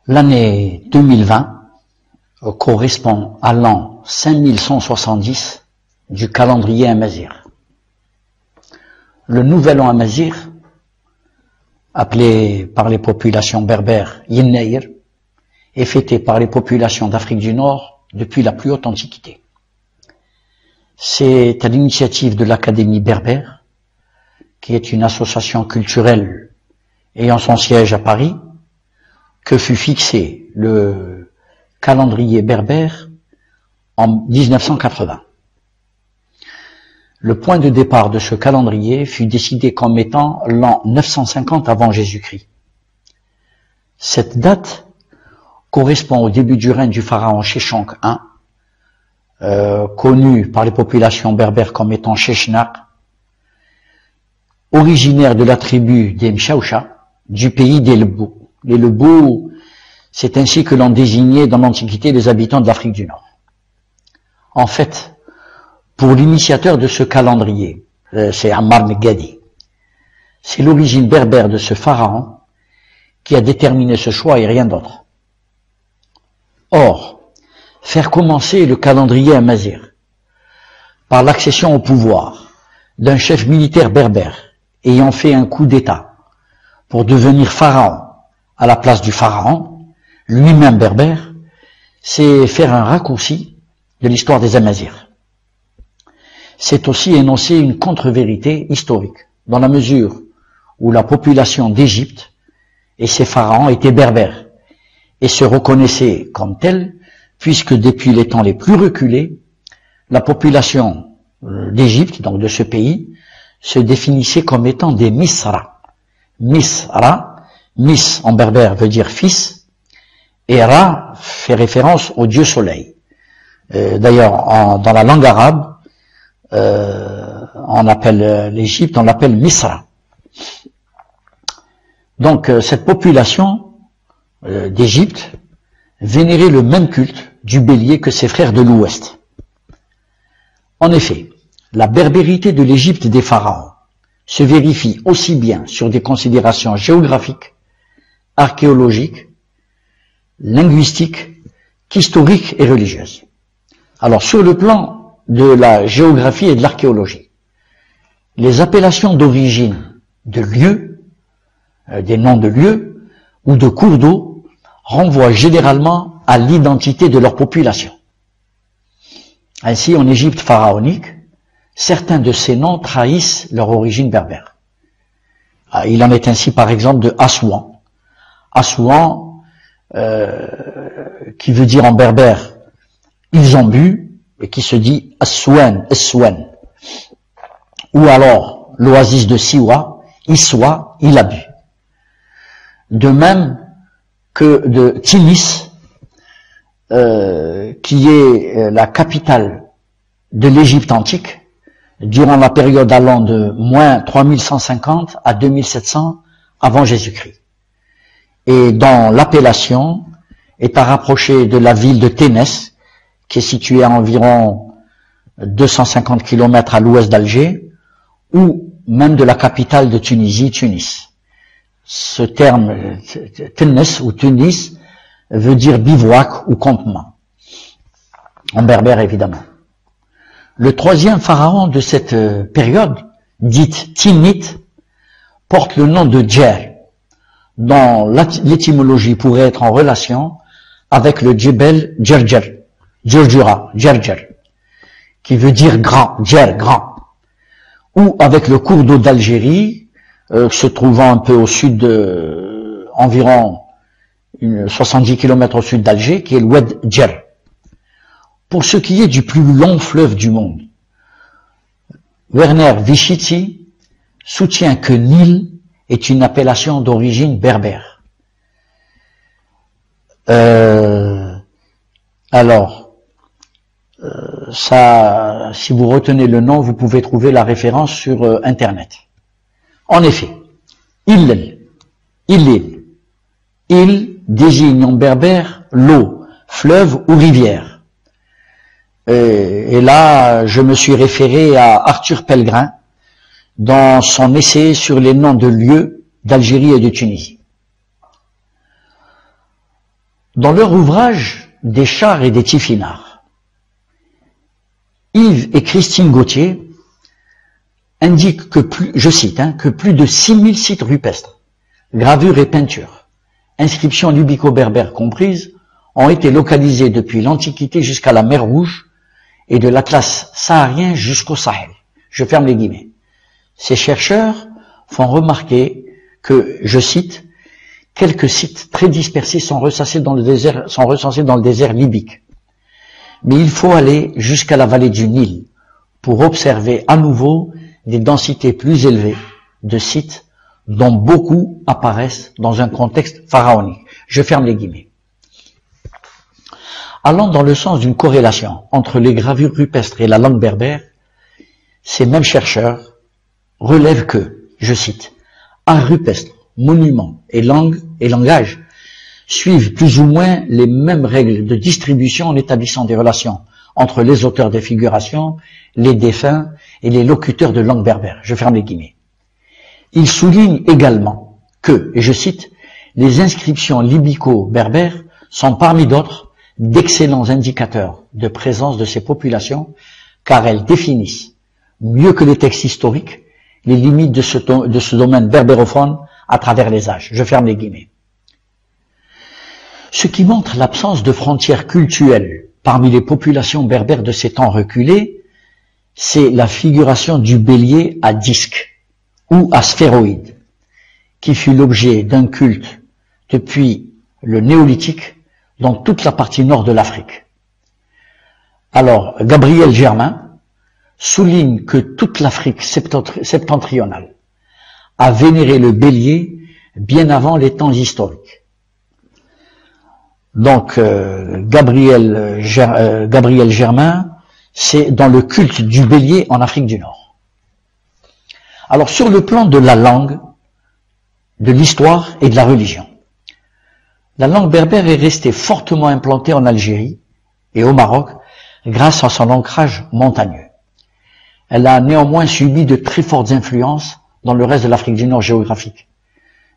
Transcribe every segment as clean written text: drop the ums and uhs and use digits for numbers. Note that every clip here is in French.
L'année 2020 correspond à l'an 5170 du calendrier amazigh. Le nouvel an amazigh, appelé par les populations berbères Yennaïr, est fêté par les populations d'Afrique du Nord depuis la plus haute antiquité. C'est à l'initiative de l'Académie berbère, qui est une association culturelle ayant son siège à Paris, que fut fixé le calendrier berbère en 1980. Le point de départ de ce calendrier fut décidé comme étant l'an 950 avant Jésus-Christ. Cette date correspond au début du règne du pharaon Sheshonq I, connu par les populations berbères comme étant Sheshnak, originaire de la tribu des Mchaoucha, du pays des Lebou. Les Lebou, c'est ainsi que l'on désignait dans l'Antiquité les habitants de l'Afrique du Nord. En fait, pour l'initiateur de ce calendrier, c'est Ammar Meghadi, c'est l'origine berbère de ce pharaon qui a déterminé ce choix et rien d'autre. Or, faire commencer le calendrier amazigh par l'accession au pouvoir d'un chef militaire berbère ayant fait un coup d'État pour devenir pharaon à la place du pharaon, lui-même berbère, c'est faire un raccourci de l'histoire des Amazirs. C'est aussi énoncer une contre-vérité historique, dans la mesure où la population d'Égypte et ses pharaons étaient berbères et se reconnaissaient comme tels, puisque depuis les temps les plus reculés, la population d'Égypte, donc de ce pays, se définissait comme étant des Misra. Misra, Mis en berbère veut dire fils, et Ra fait référence au dieu soleil. D'ailleurs, dans la langue arabe, on appelle l'Égypte, on l'appelle Misra. Donc, cette population d'Égypte vénérait le même culte du bélier que ses frères de l'Ouest. En effet, la berbérité de l'Égypte des pharaons se vérifie aussi bien sur des considérations géographiques, archéologiques, linguistiques, qu'historiques et religieuses. Alors, sur le plan de la géographie et de l'archéologie, les appellations d'origine de lieux, des noms de lieux ou de cours d'eau renvoient généralement à l'identité de leur population. Ainsi, en Égypte pharaonique, certains de ces noms trahissent leur origine berbère. Il en est ainsi par exemple de Assouan. Assouan, qui veut dire en berbère « ils ont bu » et qui se dit « Assouan », Assouan. Ou alors l'oasis de Siwa, « Iswa », il a bu. De même que de Tinis, qui est la capitale de l'Égypte antique, durant la période allant de moins 3150 à 2700 avant Jésus-Christ. Et dont l'appellation est à rapprocher de la ville de Ténès, qui est située à environ 250 km à l'ouest d'Alger, ou même de la capitale de Tunisie, Tunis. Ce terme, Ténès ou Tunis, veut dire bivouac ou campement. En berbère, évidemment. Le troisième pharaon de cette période, dite Timnite, porte le nom de Djer, dont l'étymologie pourrait être en relation avec le Djebel Djerjer, Djurdjura, Djerjer, qui veut dire grand, Djer, grand, ou avec le cours d'eau d'Algérie, se trouvant un peu au sud environ 70 km au sud d'Alger, qui est le Oued Djer. Pour ce qui est du plus long fleuve du monde, Werner Vichitzi soutient que Nil est une appellation d'origine berbère. Ça, si vous retenez le nom, vous pouvez trouver la référence sur Internet. En effet, il désigne en berbère l'eau, fleuve ou rivière. Et là, je me suis référé à Arthur Pellegrin dans son essai sur les noms de lieux d'Algérie et de Tunisie. Dans leur ouvrage Des chars et des tifinards, Yves et Christine Gauthier indiquent que je cite, que plus de 6000 sites rupestres, gravures et peintures, inscriptions libico-berbères comprises, ont été localisés depuis l'Antiquité jusqu'à la mer Rouge et de l'Atlas saharien jusqu'au Sahel. Je ferme les guillemets. Ces chercheurs font remarquer que, je cite, quelques sites très dispersés sont recensés dans le désert libique. Mais il faut aller jusqu'à la vallée du Nil pour observer à nouveau des densités plus élevées de sites dont beaucoup apparaissent dans un contexte pharaonique. Je ferme les guillemets. Allant dans le sens d'une corrélation entre les gravures rupestres et la langue berbère, ces mêmes chercheurs relèvent que, je cite, art rupestre, monuments et langue et langage suivent plus ou moins les mêmes règles de distribution en établissant des relations entre les auteurs des figurations, les défunts et les locuteurs de langue berbère. Je ferme les guillemets. Il souligne également que, et je cite, les inscriptions libico-berbères sont parmi d'autres d'excellents indicateurs de présence de ces populations car elles définissent, mieux que les textes historiques, les limites de ce domaine berbérophone à travers les âges. Je ferme les guillemets. Ce qui montre l'absence de frontières cultuelles parmi les populations berbères de ces temps reculés, c'est la figuration du bélier à disque ou à sphéroïde, qui fut l'objet d'un culte depuis le néolithique dans toute la partie nord de l'Afrique. Alors, Gabriel Germain souligne que toute l'Afrique septentrionale a vénéré le bélier bien avant les temps historiques. Donc, Gabriel Germain, c'est dans le culte du bélier en Afrique du Nord. Alors, sur le plan de la langue, de l'histoire et de la religion, la langue berbère est restée fortement implantée en Algérie et au Maroc grâce à son ancrage montagneux. Elle a néanmoins subi de très fortes influences dans le reste de l'Afrique du Nord géographique,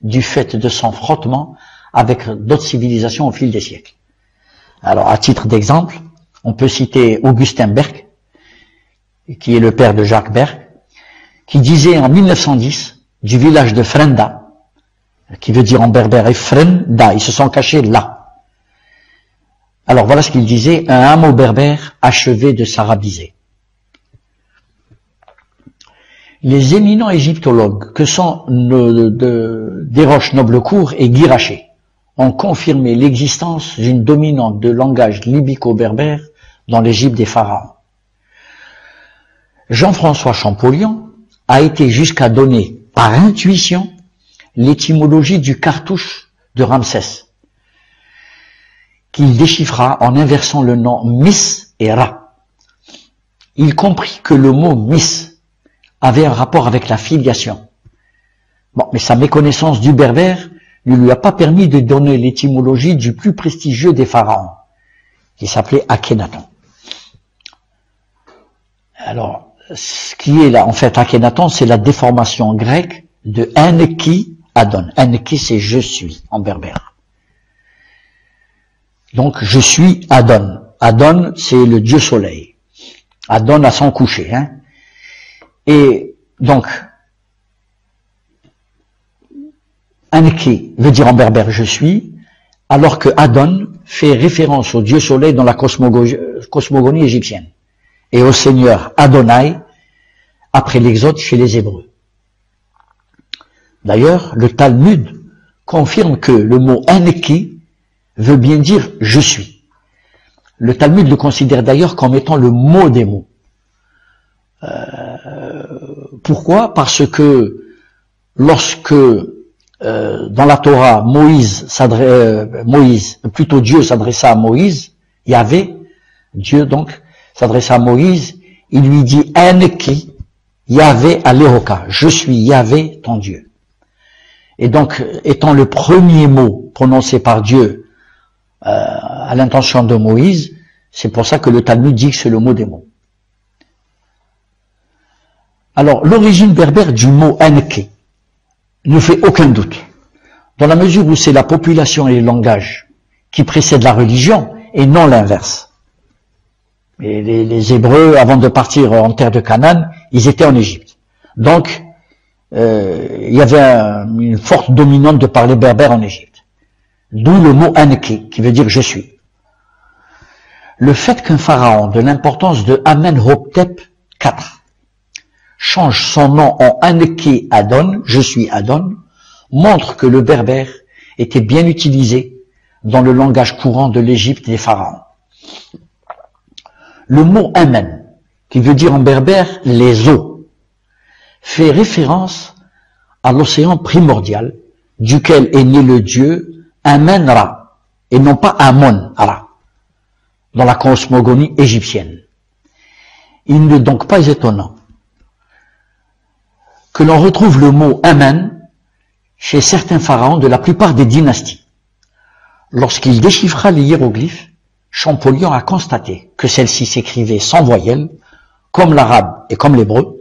du fait de son frottement avec d'autres civilisations au fil des siècles. Alors, à titre d'exemple, on peut citer Augustin Berg, qui est le père de Jacques Berg, qui disait en 1910 du village de Frenda, qui veut dire en berbère Frenda, ils se sont cachés là. Alors voilà ce qu'il disait, un hameau berbère achevé de s'arabiser. Les éminents égyptologues que sont Desroches Noblecourt et Guy Raché ont confirmé l'existence d'une dominante de langage libico-berbère dans l'Égypte des pharaons. Jean-François Champollion a été jusqu'à donner par intuition l'étymologie du cartouche de Ramsès, qu'il déchiffra en inversant le nom Mis et Ra. Il comprit que le mot Mis avait un rapport avec la filiation. Bon, mais sa méconnaissance du berbère ne lui a pas permis de donner l'étymologie du plus prestigieux des pharaons, qui s'appelait Akhenaton. Alors, ce qui est là, en fait, Akhenaton, c'est la déformation grecque de Enki Adon. Enki, c'est je suis, en berbère. Donc, je suis Adon. Adon, c'est le dieu soleil. Adon à son coucher, Et donc, Enki veut dire en berbère je suis, alors que Adon fait référence au dieu soleil dans la cosmogonie égyptienne, et au seigneur Adonai après l'exode chez les Hébreux. D'ailleurs, le Talmud confirme que le mot Enki veut bien dire je suis. Le Talmud le considère d'ailleurs comme étant le mot des mots. Pourquoi? Parce que lorsque dans la Torah, Dieu s'adressa à Moïse, Yahvé, Dieu donc, s'adressa à Moïse, il lui dit Enki, Yahvé Alehoka, je suis Yahvé, ton Dieu. Et donc, étant le premier mot prononcé par Dieu à l'intention de Moïse, c'est pour ça que le Talmud dit que c'est le mot des mots. Alors, l'origine berbère du mot Enki ne fait aucun doute, dans la mesure où c'est la population et le langage qui précède la religion et non l'inverse. Et les Hébreux, avant de partir en terre de Canaan, ils étaient en Égypte. Donc, il y avait une forte dominante de parler berbère en Égypte. D'où le mot Anki, qui veut dire je suis. Le fait qu'un pharaon de l'importance de Amenhotep IV change son nom en Anki Adon, je suis Adon, montre que le berbère était bien utilisé dans le langage courant de l'Égypte des pharaons. Le mot Amen, qui veut dire en berbère les eaux, fait référence à l'océan primordial duquel est né le dieu Amen-Ra, et non pas Amon-Ra, dans la cosmogonie égyptienne. Il n'est donc pas étonnant que l'on retrouve le mot Amen chez certains pharaons de la plupart des dynasties. Lorsqu'il déchiffra les hiéroglyphes, Champollion a constaté que celles-ci s'écrivaient sans voyelles, comme l'arabe et comme l'hébreu.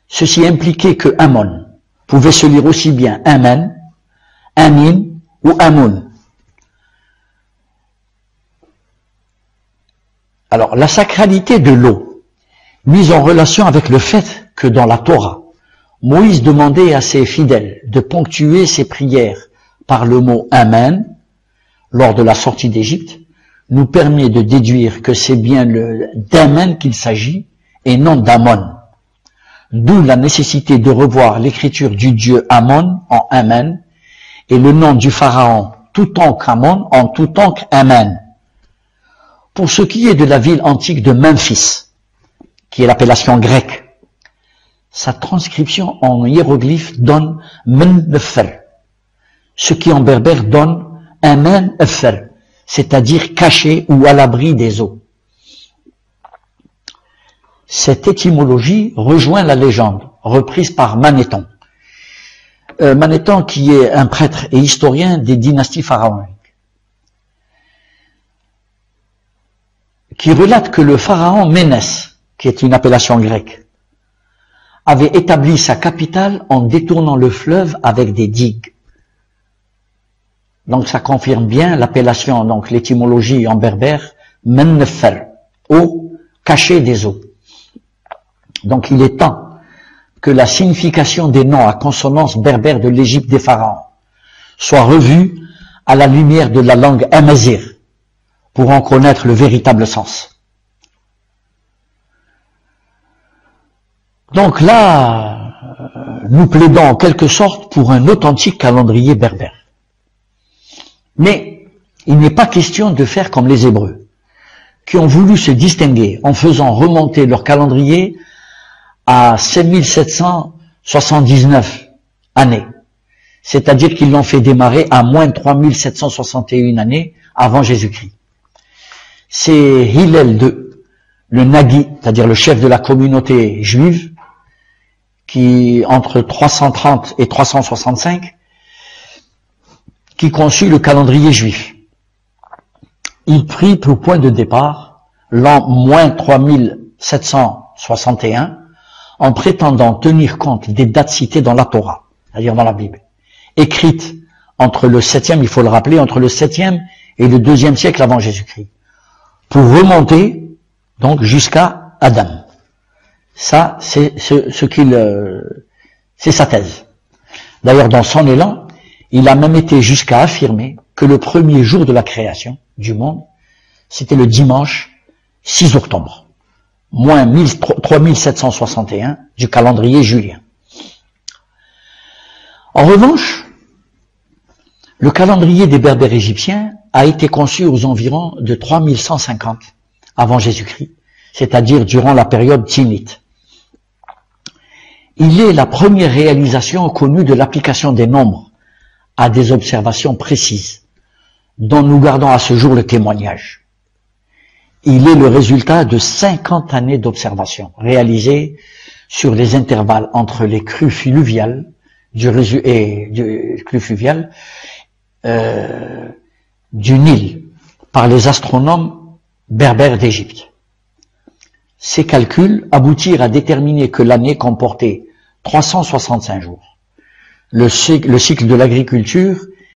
Ceci impliquait que Amon pouvait se lire aussi bien Amen, Amin ou Amun. Alors, la sacralité de l'eau, mise en relation avec le fait que dans la Torah, Moïse demandait à ses fidèles de ponctuer ses prières par le mot Amen lors de la sortie d'Égypte, nous permet de déduire que c'est bien d'Amen qu'il s'agit et non d'Amon. D'où la nécessité de revoir l'écriture du dieu Amon en Amen et le nom du pharaon Toutankhamon en Toutankhamen. Pour ce qui est de la ville antique de Memphis, qui est l'appellation grecque, sa transcription en hiéroglyphe donne Mennefer, ce qui en berbère donne Amen-Efer, c'est-à-dire caché ou à l'abri des eaux. Cette étymologie rejoint la légende, reprise par Manéthon. Manéthon qui est un prêtre et historien des dynasties pharaoniques, qui relate que le pharaon Ménès, qui est une appellation grecque, avait établi sa capitale en détournant le fleuve avec des digues. Donc ça confirme bien l'appellation, donc l'étymologie en berbère, Mennefer, eau cachée des eaux. Donc il est temps que la signification des noms à consonance berbère de l'Égypte des pharaons soit revue à la lumière de la langue amazigh pour en connaître le véritable sens. Donc là, nous plaidons en quelque sorte pour un authentique calendrier berbère. Mais il n'est pas question de faire comme les Hébreux, qui ont voulu se distinguer en faisant remonter leur calendrier à 5779 années. C'est-à-dire qu'ils l'ont fait démarrer à moins 3761 années avant Jésus-Christ. C'est Hillel II, le Nagui, c'est-à-dire le chef de la communauté juive, qui, entre 330 et 365, qui conçut le calendrier juif. Il prit pour point de départ l'an moins 3761 en prétendant tenir compte des dates citées dans la Torah, c'est-à-dire dans la Bible, écrites entre le 7e, il faut le rappeler, entre le 7e et le 2e siècle avant Jésus-Christ, pour remonter donc jusqu'à Adam. Ça, c'est c'est sa thèse. D'ailleurs, dans son élan, il a même été jusqu'à affirmer que le premier jour de la création du monde, c'était le dimanche 6 octobre, moins 3761 du calendrier julien. En revanche, le calendrier des Berbères égyptiens a été conçu aux environs de 3150 avant Jésus-Christ, c'est-à-dire durant la période timnite. Il est la première réalisation connue de l'application des nombres à des observations précises, dont nous gardons à ce jour le témoignage. Il est le résultat de 50 années d'observation réalisées sur les intervalles entre les crues fluviales du Nil par les astronomes berbères d'Égypte. Ces calculs aboutirent à déterminer que l'année comportait 365 jours. Le cycle de l'agriculture